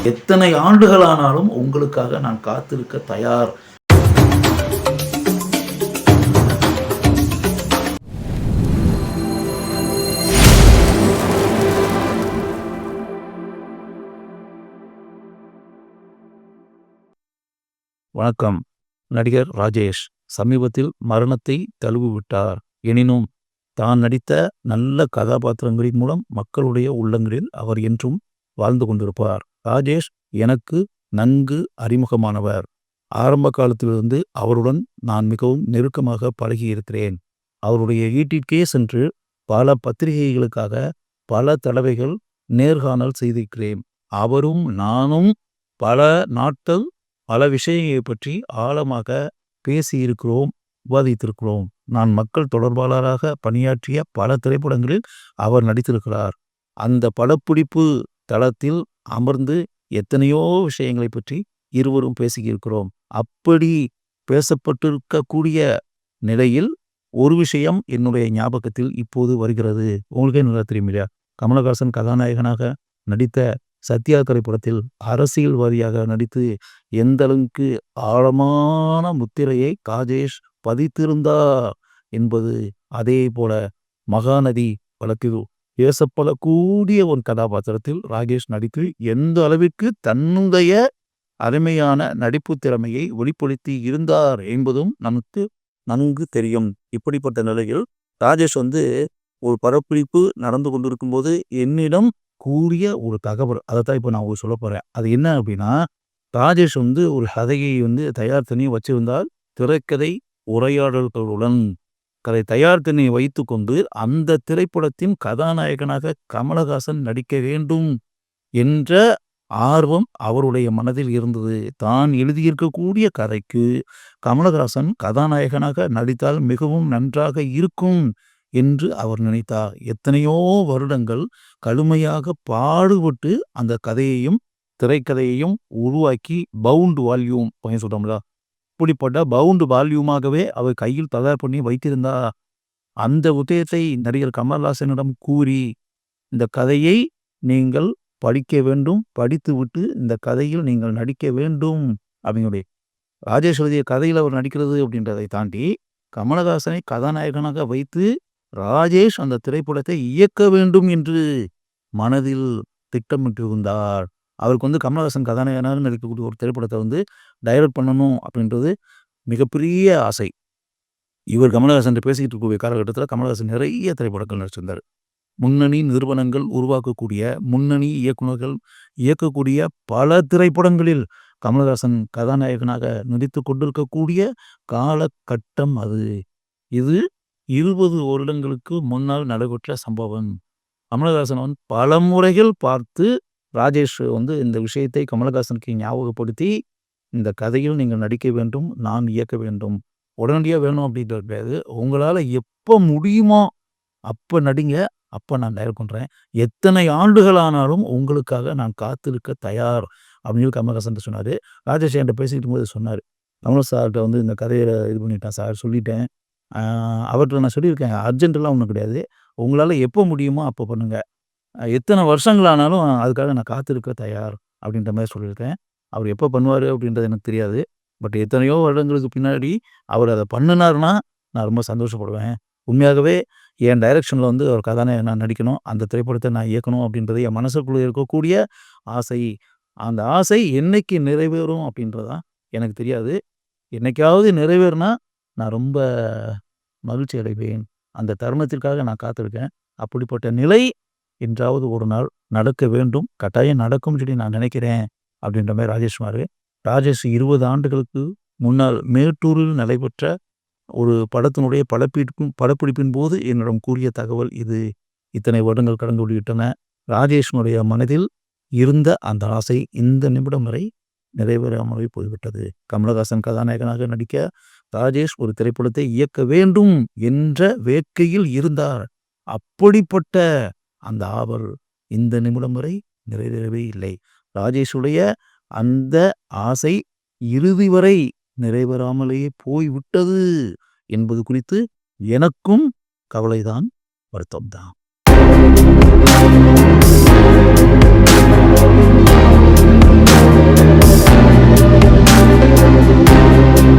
எத்தனை ஆண்டுகளானாலும் உங்களுக்காக நான் காத்திருக்க தயார். வணக்கம். நடிகர் ராஜேஷ் சமீபத்தில் மரணத்தை தழுவிவிட்டார். எனினும் தான் நடித்த நல்ல கதாபாத்திரங்களின் மூலம் மக்களுடைய உள்ளங்களில் அவர் என்றும் வாழ்ந்து கொண்டிருப்பார். ராஜேஷ் எனக்கு நன்கு அறிமுகமானவர். ஆரம்ப காலத்திலிருந்து அவருடன் நான் மிகவும் நெருக்கமாக பழகியிருக்கிறேன். அவருடைய வீட்டிற்கே சென்று பல பத்திரிகைகளுக்காக பல தடவைகள் நேர்காணல் செய்திருக்கிறேன். அவரும் நானும் பல நாட்கள் பல விஷயங்களை பற்றி ஆழமாக பேசியிருக்கிறோம், விவாதித்திருக்கிறோம். நான் மக்கள் தொடர்பாளராக பணியாற்றிய பல திரைப்படங்களில் அவர் நடித்திருக்கிறார். அந்த படப்பிடிப்பு தளத்தில் அமர்ந்து எத்தனையோ விஷயங்களை பற்றி இருவரும் பேசியிருக்கிறோம். அப்படி பேசப்பட்டிருக்கக்கூடிய நிலையில் ஒரு விஷயம் என்னுடைய ஞாபகத்தில் இப்போது வருகிறது. உங்களுக்கே நல்லா தெரியும் இல்லையா? கமலஹாசன் கதாநாயகனாக நடித்த சத்யா திரைப்படத்தில் அரசியல்வாதியாக நடித்து எந்த அளவுக்கு ஆழமான முத்திரையை ராஜேஷ் பதித்திருந்தார் என்பது. அதே போல மகாநதி வழக்கில் பேசப்படக்கூடிய ஒரு கதாபாத்திரத்தில் ராஜேஷ் நடித்து எந்த அளவிற்கு தன்னுடைய அருமையான நடிப்பு திறமையை வெளிப்படுத்தி இருந்தார் என்பதும் நமக்கு நன்கு தெரியும். இப்படிப்பட்ட நிலையில் ராஜேஷ் ஒரு படப்பிடிப்பு நடந்து கொண்டிருக்கும் போது என்னிடம் கூறிய ஒரு தகவல், அதைத்தான் இப்போ நான் சொல்ல போறேன். அது என்ன அப்படின்னா, ராஜேஷ் ஒரு கதையை தயார் பண்ணி வச்சிருந்தால் திரைக்கதை உரையாடல்களுடன் கதை தயார் பண்ணி வைத்து கொண்டு அந்த திரைப்படத்தின் கதாநாயகனாக கமலஹாசன் நடிக்க வேண்டும் என்ற ஆர்வம் அவருடைய மனதில் இருந்தது. தான் எழுதியிருக்கக்கூடிய கதைக்கு கமலஹாசன் கதாநாயகனாக நடித்தால் மிகவும் நன்றாக இருக்கும் என்று அவர் நினைத்தார். எத்தனையோ வருடங்கள் கடுமையாக பாடுபட்டு அந்த கதையையும் திரைக்கதையையும் உருவாக்கி பவுண்ட் வால்யூம் சொல்றோம்ல, இப்படிப்பட்ட பவுண்ட் வால்யூமாகவே அவர் கையில் தயார் பண்ணி வைத்திருந்தார். அந்த உதயத்தை நடிகர் கமல்ஹாசனிடம் கூறி, இந்த கதையை நீங்கள் படிக்க வேண்டும், படித்துவிட்டு இந்த கதையில் நீங்கள் நடிக்க வேண்டும் அப்படிங்கிறது. ராஜேஷ் எழுதிய கதையில் அவர் நடிக்கிறது அப்படின்றதை தாண்டி கமலஹாசனை கதாநாயகனாக வைத்து ராஜேஷ் அந்த திரைப்படத்தை இயக்க வேண்டும் என்று மனதில் திட்டமிட்டிருந்தார். அவருக்கு கமலஹாசன் கதாநாயகனாக நடிக்கக்கூடிய ஒரு திரைப்படத்தை டைரக்ட் பண்ணணும் அப்படின்றது மிகப்பெரிய ஆசை. இவர் கமலஹாசன் பேசிக்கிட்டு இருக்கக்கூடிய காலகட்டத்தில் கமலஹாசன் நிறைய திரைப்படங்கள் நடிச்சிருந்தார். முன்னணி நிறுவனங்கள் உருவாக்கக்கூடிய, முன்னணி இயக்குநர்கள் இயக்கக்கூடிய பல திரைப்படங்களில் கமலஹாசன் கதாநாயகனாக நடித்து கொண்டிருக்கக்கூடிய காலகட்டம் அது. இது 20 வருடங்களுக்கு முன்னால் நடைபெற்ற சம்பவம். கமலஹாசன் பல முறைகள் பார்த்து ராஜேஷ் இந்த விஷயத்தை கமலஹாசனுக்கு ஞாபகப்படுத்தி, இந்த கதையில் நீங்கள் நடிக்க வேண்டும், நான் இயக்க வேண்டும், உடனடியாக வேணும் அப்படின்றது கிடையாது. உங்களால் எப்போ முடியுமோ அப்போ நடிங்க, அப்போ நான் டைரக்ட் பண்ணுறேன். எத்தனை ஆண்டுகள் ஆனாலும் உங்களுக்காக நான் காத்திருக்க தயார் அப்படின்னு கமலஹாசன் சொன்னார். ராஜேஷ் என்கிட்ட பேசிக்கிட்டு போது சொன்னார், கமல் சார்கிட்ட இந்த கதையை இது பண்ணிட்டேன் சார், சொல்லிட்டேன். அவர்கிட்ட நான் சொல்லியிருக்கேன், அர்ஜென்ட்டெல்லாம் ஒன்றும் கிடையாது, உங்களால் எப்போ முடியுமோ அப்போ பண்ணுங்கள், எத்தனை வருஷங்கள் ஆனாலும் அதுக்காக நான் காத்திருக்க தயார் அப்படின்ற மாதிரி சொல்லியிருக்கேன். அவர் எப்போ பண்ணுவார் அப்படின்றது எனக்கு தெரியாது. பட் எத்தனையோ வருடங்களுக்கு பின்னாடி அவர் அதை பண்ணினார்னா நான் ரொம்ப சந்தோஷப்படுவேன். உண்மையாகவே என் டைரக்ஷனில் ஒரு கதாநாயகன் நான் நடிக்கணும், அந்த திரைப்படத்தை நான் இயக்கணும் அப்படின்றது என் மனசுக்குள்ளே இருக்கக்கூடிய ஆசை. அந்த ஆசை என்னைக்கு நிறைவேறும் அப்படின்றதான் எனக்கு தெரியாது. என்னைக்காவது நிறைவேறினா நான் ரொம்ப மகிழ்ச்சி அடைவேன். அந்த தருணத்திற்காக நான் காத்திருக்கேன். அப்படிப்பட்ட நிலை என்றாவது ஒரு நாள் நடக்க வேண்டும், கட்டாயம் நடக்கும் சொல்லி நான் நினைக்கிறேன் அப்படின்ற மாதிரி ராஜேஷ் சொன்னார். ராஜேஷ் 20 ஆண்டுகளுக்கு முன்னால் மேட்டூரில் நடைபெற்ற ஒரு படத்தினுடைய படப்பிடிப்பின் போது என்னிடம் கூறிய தகவல் இது. இத்தனை வருடங்கள் கடந்து விட்டன. ராஜேஷனுடைய மனதில் இருந்த அந்த ஆசை இந்த நிமிடம் வரை நிறைவேறாமலே போய்விட்டது. கமலஹாசன் கதாநாயகனாக நடிக்க ராஜேஷ் ஒரு திரைப்படத்தை இயக்க வேண்டும் என்ற வேட்கையில் இருந்தார். அப்படிப்பட்ட அந்த ஆவல் இந்த நிமிடம் வரை நிறைவேறவே இல்லை. ராஜேஷுடைய அந்த ஆசை இறுதி வரை நிறைவேறாமலேயே போய்விட்டது என்பது குறித்து எனக்கும் கவலைதான், வருத்தம்தான்.